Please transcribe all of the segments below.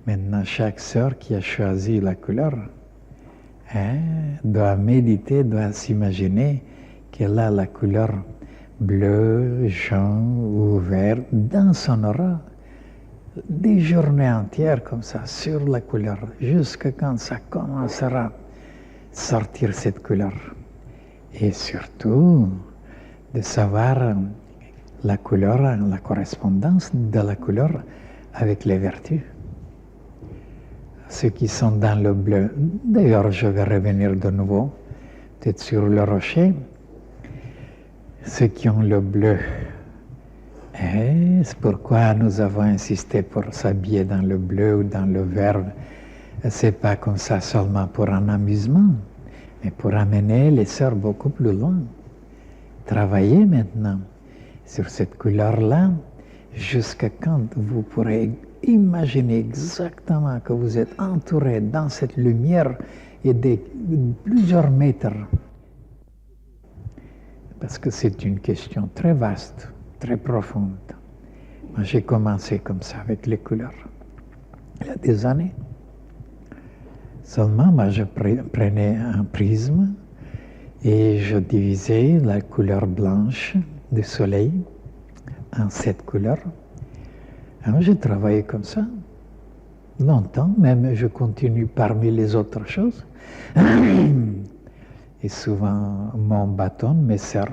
Maintenant, chaque sœur qui a choisi la couleur doit méditer, doit s'imaginer qu'elle a la couleur bleu, jaune ou vert dans son aura. Des journées entières comme ça, sur la couleur, jusqu'à quand ça commencera à sortir cette couleur. Et surtout, de savoir la couleur, la correspondance de la couleur avec les vertus. Ceux qui sont dans le bleu, d'ailleurs je vais revenir de nouveau, peut-être sur le rocher, ceux qui ont le bleu, c'est pourquoi nous avons insisté pour s'habiller dans le bleu ou dans le vert. C'est pas comme ça seulement pour un amusement, mais pour amener les sœurs beaucoup plus loin. Travaillez maintenant sur cette couleur-là jusqu'à quand vous pourrez imaginer exactement que vous êtes entouré dans cette lumière et de plusieurs mètres. Parce que c'est une question très vaste, très profonde. Moi, j'ai commencé comme ça avec les couleurs. Il y a des années. Seulement, moi, je prenais un prisme et je divisais la couleur blanche du soleil en 7 couleurs. Alors, j'ai travaillé comme ça longtemps, même je continue parmi les autres choses. Et souvent, mon bâton me sert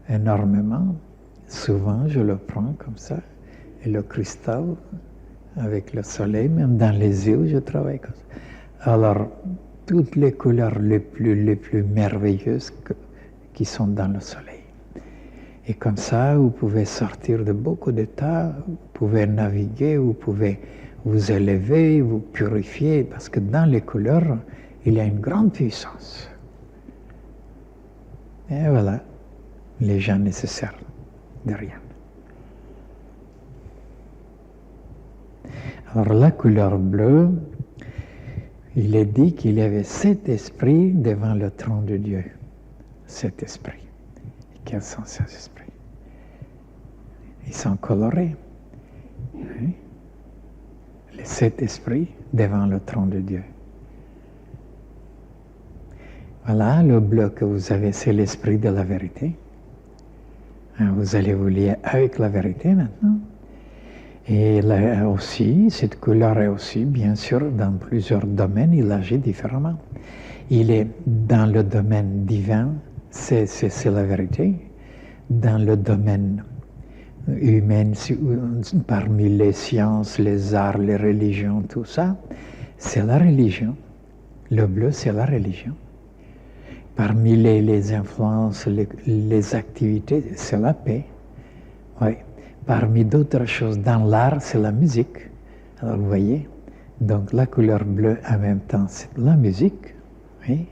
énormément. Souvent, je le prends comme ça. Et le cristal, avec le soleil, même dans les yeux, je travaille comme ça. Alors, toutes les couleurs les plus merveilleuses qui sont dans le soleil. Et comme ça, vous pouvez sortir de beaucoup d'états, vous pouvez naviguer, vous pouvez vous élever, vous purifier, parce que dans les couleurs, il y a une grande puissance. Et voilà, les gens ne se servent de rien. Alors la couleur bleue, il est dit qu'il y avait 7 esprits devant le trône de Dieu. 7 esprits. Et quels sont ces esprits? Ils sont colorés. Oui. Les 7 esprits devant le trône de Dieu. Voilà, le bleu que vous avez, c'est l'esprit de la vérité. Vous allez vous lier avec la vérité maintenant. Et là aussi, cette couleur est aussi, bien sûr, dans plusieurs domaines, il agit différemment. Il est dans le domaine divin, c'est la vérité. Dans le domaine humain, parmi les sciences, les arts, les religions, tout ça, c'est la religion. Le bleu, c'est la religion. Parmi les influences, les activités, c'est la paix. Oui. Parmi d'autres choses, dans l'art, c'est la musique. Alors vous voyez, donc la couleur bleue, en même temps, c'est la musique. Oui.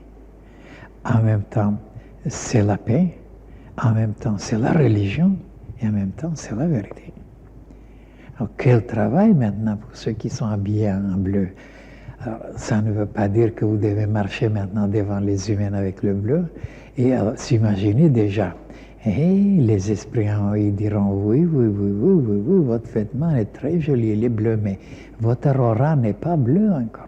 En même temps, c'est la paix. En même temps, c'est la religion. Et en même temps, c'est la vérité. Alors quel travail maintenant pour ceux qui sont habillés en bleu. Alors, ça ne veut pas dire que vous devez marcher maintenant devant les humains avec le bleu et s'imaginer déjà. Et les esprits en haut, ils diront oui, votre vêtement est très joli, il est bleu, mais votre aura n'est pas bleue encore.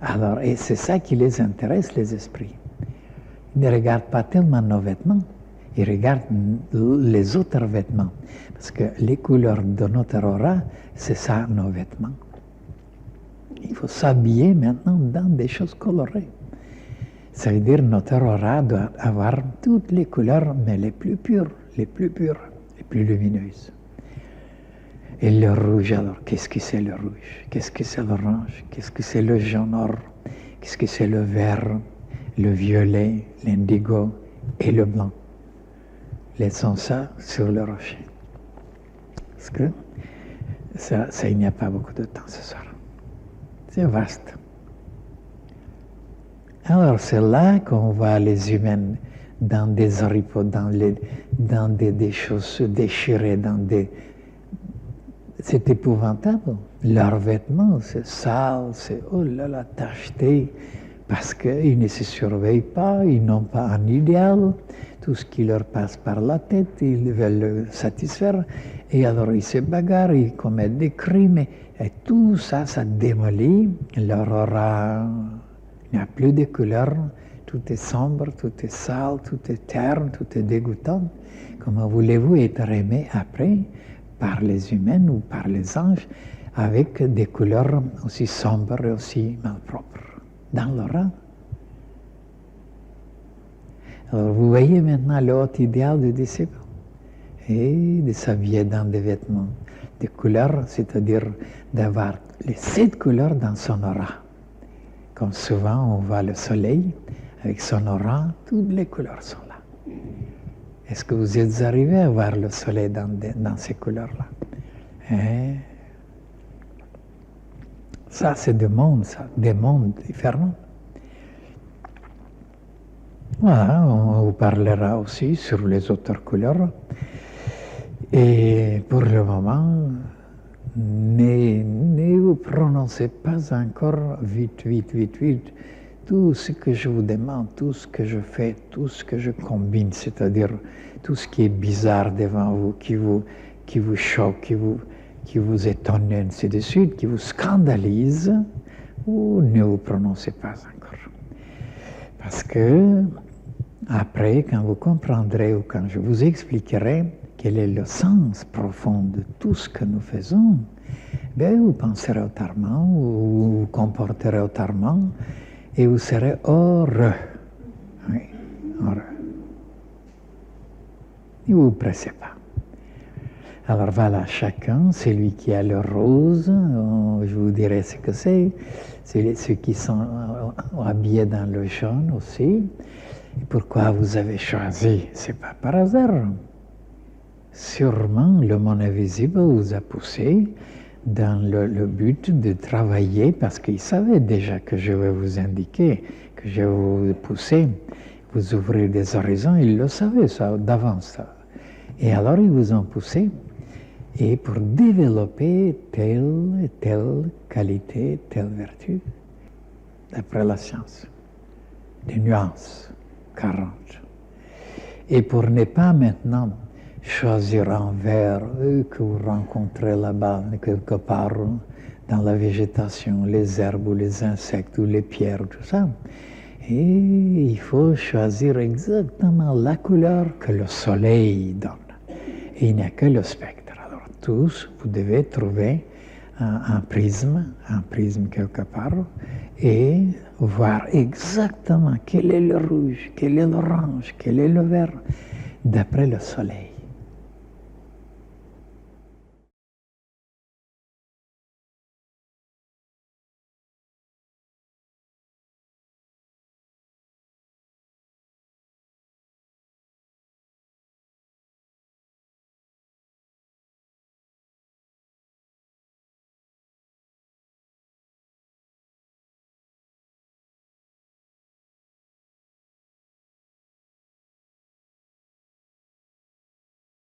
Alors, et c'est ça qui les intéresse, les esprits. Ils ne regardent pas tellement nos vêtements, ils regardent les autres vêtements. Parce que les couleurs de notre aura, c'est ça nos vêtements. Il faut s'habiller maintenant dans des choses colorées. Ça veut dire que notre aura doit avoir toutes les couleurs, mais les plus pures, les plus lumineuses. Et le rouge, alors, qu'est-ce que c'est le rouge? Qu'est-ce que c'est l'orange? Qu'est-ce que c'est le jaune or? Qu'est-ce que c'est le vert, le violet, l'indigo et le blanc? Laissons ça sur le rocher. Parce que ça il n'y a pas beaucoup de temps ce soir. C'est vaste. Alors c'est là qu'on voit les humains dans des oripeaux, dans des choses déchirées, c'est épouvantable. Leurs vêtements, c'est sale, c'est oh là là, tacheté parce qu'ils ne se surveillent pas, ils n'ont pas un idéal, tout ce qui leur passe par la tête, ils veulent le satisfaire, et alors ils se bagarrent, ils commettent des crimes, et tout ça, ça démolit leur aura. Il n'y a plus de couleur, tout est sombre, tout est sale, tout est terne, tout est dégoûtant. Comment voulez-vous être aimé après par les humains ou par les anges avec des couleurs aussi sombres et aussi malpropres dans l'aura? Alors vous voyez maintenant le haut idéal du disciple et de s'habiller dans des vêtements de couleurs, c'est-à-dire d'avoir les 7 couleurs dans son aura. Comme souvent on voit le soleil avec son aura, toutes les couleurs sont là. Est-ce que vous êtes arrivé à voir le soleil dans ces couleurs-là? Ça, c'est des mondes différents. Voilà, on vous parlera aussi sur les autres couleurs. Et pour le moment, ne vous prononcez pas encore vite. Tout ce que je vous demande, tout ce que je fais, tout ce que je combine, c'est-à-dire tout ce qui est bizarre devant vous, qui vous choque, qui vous étonne, ainsi de suite, qui vous scandalise, ou ne vous prononcez pas encore. Parce que après, quand vous comprendrez ou quand je vous expliquerai quel est le sens profond de tout ce que nous faisons, ben, vous penserez autrement, ou vous vous comporterez autrement, et vous serez heureux. Oui, heureux. Ne vous pressez pas. Alors voilà, chacun, celui qui a le rose, je vous dirai ce que c'est ceux qui sont habillés dans le jaune aussi. Et pourquoi vous avez choisi? C'est pas par hasard. Sûrement, le monde invisible vous a poussé dans le but de travailler, parce qu'il savait déjà que je vais vous indiquer, que je vais vous pousser, vous ouvrir des horizons, il le savait ça d'avance. Et alors ils vous ont poussé, et pour développer telle et telle qualité, telle vertu, d'après la science, des nuances 40. Et pour ne pas maintenant choisir un verre que vous rencontrez là-bas, quelque part, dans la végétation, les herbes ou les insectes ou les pierres, tout ça. Et il faut choisir exactement la couleur que le soleil donne. Et il n'y a que le spectre. Alors tous, vous devez trouver un prisme quelque part, et voir exactement quel est le rouge, quel est l'orange, quel est le vert, d'après le soleil.